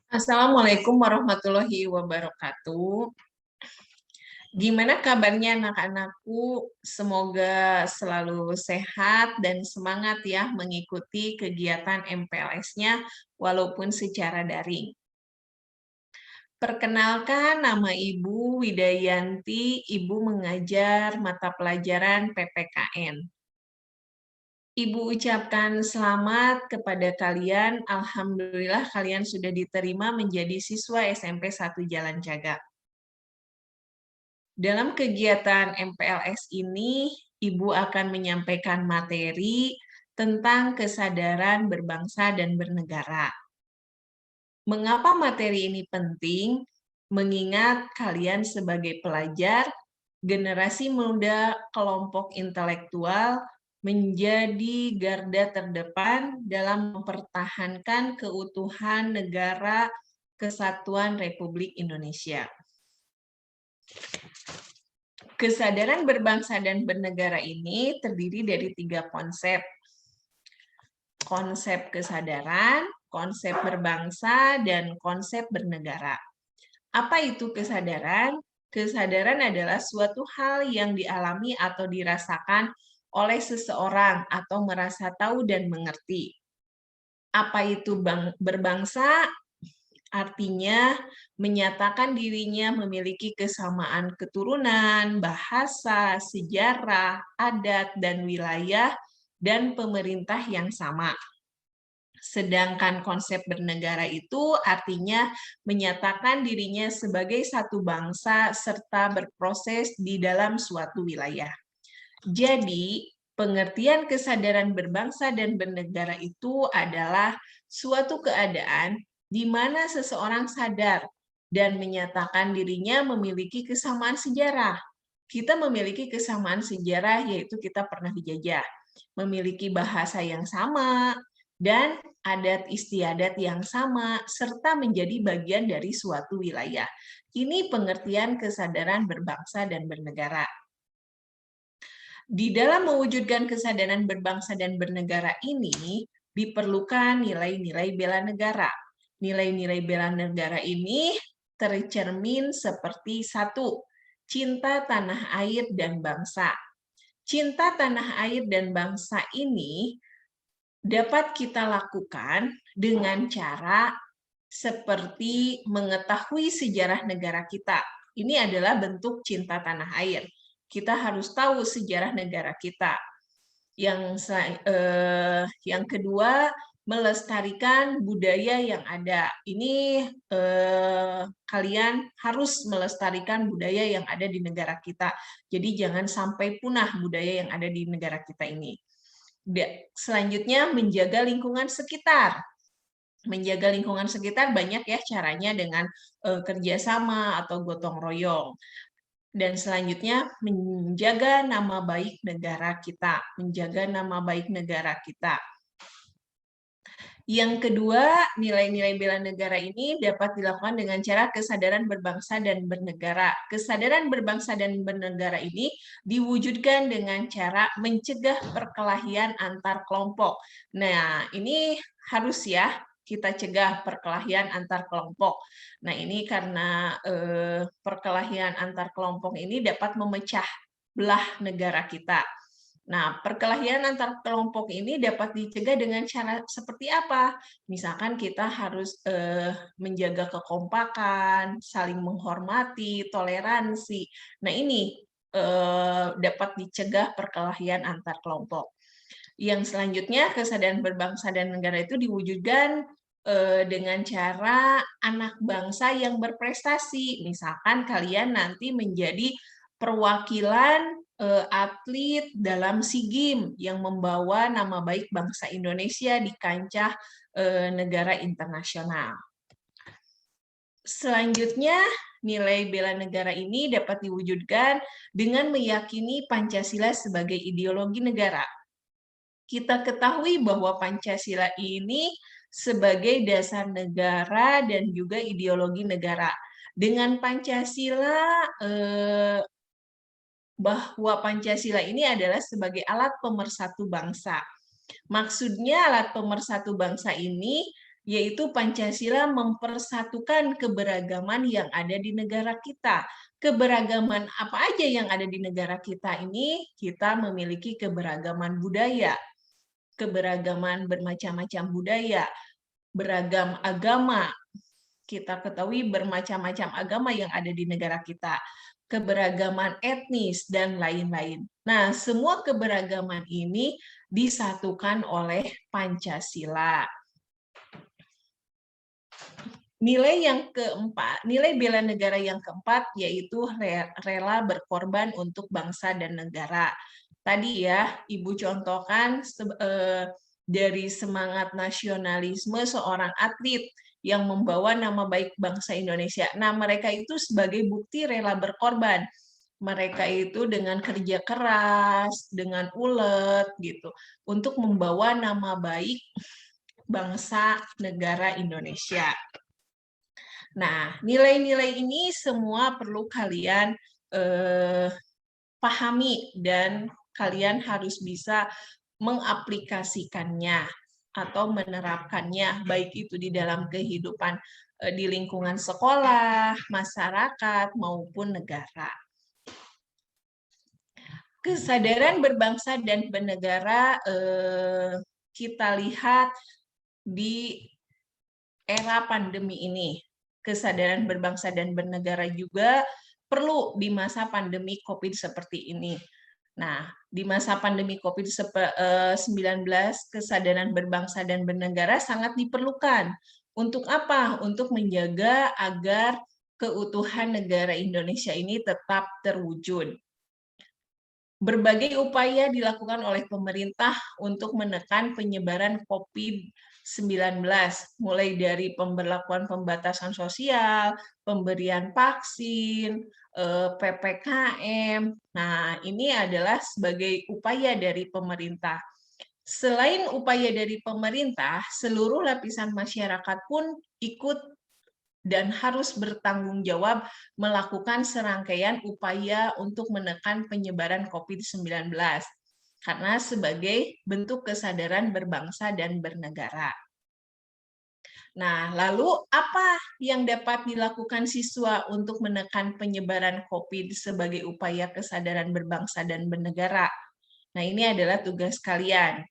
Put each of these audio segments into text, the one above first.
Assalamualaikum warahmatullahi wabarakatuh. Gimana kabarnya anak-anakku? Semoga selalu sehat dan semangat ya mengikuti kegiatan MPLS-nya walaupun secara daring. Perkenalkan, nama Ibu Widayanti, Ibu mengajar mata pelajaran PPKN. Ibu ucapkan selamat kepada kalian. Alhamdulillah kalian sudah diterima menjadi siswa SMP 1 Jalan Cagak. Dalam kegiatan MPLS ini, Ibu akan menyampaikan materi tentang kesadaran berbangsa dan bernegara. Mengapa materi ini penting? Mengingat kalian sebagai pelajar, generasi muda kelompok intelektual menjadi garda terdepan dalam mempertahankan keutuhan negara Kesatuan Republik Indonesia. Kesadaran berbangsa dan bernegara ini terdiri dari 3 konsep. Konsep kesadaran, konsep berbangsa, dan konsep bernegara. Apa itu kesadaran? Kesadaran adalah suatu hal yang dialami atau dirasakan oleh seseorang atau merasa tahu dan mengerti. Apa itu berbangsa? Artinya menyatakan dirinya memiliki kesamaan keturunan, bahasa, sejarah, adat, dan wilayah, dan pemerintah yang sama. Sedangkan konsep bernegara itu artinya menyatakan dirinya sebagai satu bangsa serta berproses di dalam suatu wilayah. Jadi, pengertian kesadaran berbangsa dan bernegara itu adalah suatu keadaan di mana seseorang sadar dan menyatakan dirinya memiliki kesamaan sejarah. Kita memiliki kesamaan sejarah, yaitu kita pernah dijajah, memiliki bahasa yang sama, dan adat istiadat yang sama, serta menjadi bagian dari suatu wilayah. Ini pengertian kesadaran berbangsa dan bernegara. Di dalam mewujudkan kesadaran berbangsa dan bernegara ini, diperlukan nilai-nilai bela negara. Nilai-nilai bela negara ini tercermin seperti 1. Cinta tanah air dan bangsa. Cinta tanah air dan bangsa ini dapat kita lakukan dengan cara seperti mengetahui sejarah negara kita. Ini adalah bentuk cinta tanah air. Kita harus tahu sejarah negara kita. Yang kedua, melestarikan budaya yang ada. Ini kalian harus melestarikan budaya yang ada di negara kita. Jadi jangan sampai punah budaya yang ada di negara kita ini. Selanjutnya, menjaga lingkungan sekitar. Menjaga lingkungan sekitar banyak ya caranya, dengan kerjasama atau gotong royong. Dan selanjutnya, menjaga nama baik negara kita. Menjaga nama baik negara kita. Yang kedua, nilai-nilai bela negara ini dapat dilakukan dengan cara kesadaran berbangsa dan bernegara. Kesadaran berbangsa dan bernegara ini diwujudkan dengan cara mencegah perkelahian antar kelompok. Nah, ini harus ya kita cegah perkelahian antar kelompok. Nah, ini karena perkelahian antar kelompok ini dapat memecah belah negara kita. Nah, perkelahian antar kelompok ini dapat dicegah dengan cara seperti apa? Misalkan kita harus menjaga kekompakan, saling menghormati, toleransi. Nah, ini dapat dicegah perkelahian antar kelompok. Yang selanjutnya, kesadaran berbangsa dan negara itu diwujudkan dengan cara anak bangsa yang berprestasi. Misalkan kalian nanti menjadi perwakilan atlet dalam SEA Games yang membawa nama baik bangsa Indonesia di kancah negara internasional. Selanjutnya, nilai bela negara ini dapat diwujudkan dengan meyakini Pancasila sebagai ideologi negara. Kita ketahui bahwa Pancasila ini sebagai dasar negara dan juga ideologi negara. Dengan Pancasila, bahwa Pancasila ini adalah sebagai alat pemersatu bangsa. Maksudnya alat pemersatu bangsa ini yaitu Pancasila mempersatukan keberagaman yang ada di negara kita. Keberagaman apa aja yang ada di negara kita ini? Kita memiliki keberagaman budaya, keberagaman bermacam-macam budaya, beragam agama. Kita ketahui bermacam-macam agama yang ada di negara kita, keberagaman etnis, dan lain-lain. Nah, semua keberagaman ini disatukan oleh Pancasila. Nilai yang keempat, nilai bela negara yang keempat yaitu rela berkorban untuk bangsa dan negara. Tadi ya, Ibu contohkan dari semangat nasionalisme seorang atlet yang membawa nama baik bangsa Indonesia. Nah, mereka itu sebagai bukti rela berkorban. Mereka itu dengan kerja keras, dengan ulet gitu, untuk membawa nama baik bangsa negara Indonesia. Nah, nilai-nilai ini semua perlu kalian pahami dan kalian harus bisa mengaplikasikannya atau menerapkannya, baik itu di dalam kehidupan di lingkungan sekolah, masyarakat, maupun negara. Kesadaran berbangsa dan bernegara kita lihat di era pandemi ini. Kesadaran berbangsa dan bernegara juga perlu di masa pandemi COVID seperti ini. Nah, di masa pandemi COVID-19, kesadaran berbangsa dan bernegara sangat diperlukan. Untuk apa? Untuk menjaga agar keutuhan negara Indonesia ini tetap terwujud. Berbagai upaya dilakukan oleh pemerintah untuk menekan penyebaran COVID-19, mulai dari pemberlakuan pembatasan sosial, pemberian vaksin, PPKM. Nah, ini adalah sebagai upaya dari pemerintah. Selain upaya dari pemerintah, seluruh lapisan masyarakat pun ikut dan harus bertanggung jawab melakukan serangkaian upaya untuk menekan penyebaran COVID-19 karena sebagai bentuk kesadaran berbangsa dan bernegara. Nah, lalu apa yang dapat dilakukan siswa untuk menekan penyebaran COVID sebagai upaya kesadaran berbangsa dan bernegara? Nah, ini adalah tugas kalian.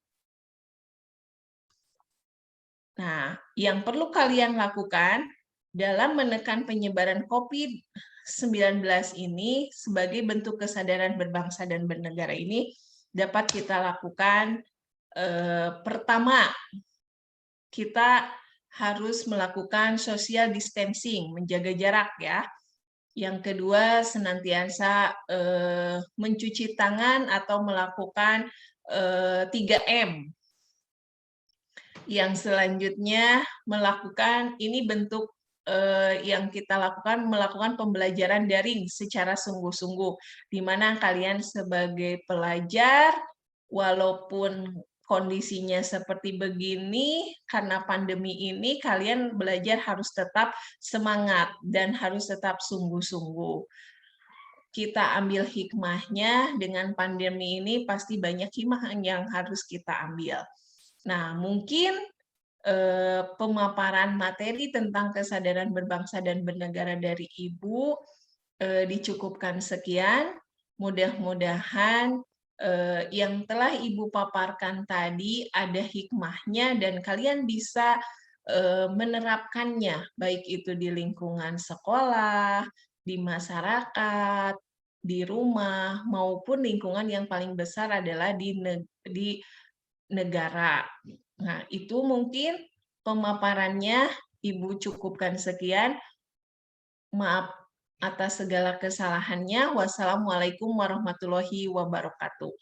Nah, yang perlu kalian lakukan dalam menekan penyebaran COVID-19 ini sebagai bentuk kesadaran berbangsa dan bernegara ini dapat kita lakukan pertama, kita harus melakukan social distancing, menjaga jarak ya. Yang kedua, senantiasa mencuci tangan atau melakukan 3M. Yang selanjutnya melakukan ini bentuk yang kita lakukan melakukan pembelajaran daring secara sungguh-sungguh, di mana kalian sebagai pelajar walaupun kondisinya seperti begini karena pandemi ini kalian belajar harus tetap semangat dan harus tetap sungguh-sungguh. Kita ambil hikmahnya dengan pandemi ini pasti banyak hikmah yang harus kita ambil. Nah, mungkin pemaparan materi tentang kesadaran berbangsa dan bernegara dari Ibu dicukupkan sekian. Mudah-mudahan yang telah Ibu paparkan tadi ada hikmahnya dan kalian bisa menerapkannya, baik itu di lingkungan sekolah, di masyarakat, di rumah, maupun lingkungan yang paling besar adalah di negara. Nah, itu mungkin pemaparannya Ibu cukupkan sekian. Maaf atas segala kesalahannya. Wassalamualaikum warahmatullahi wabarakatuh.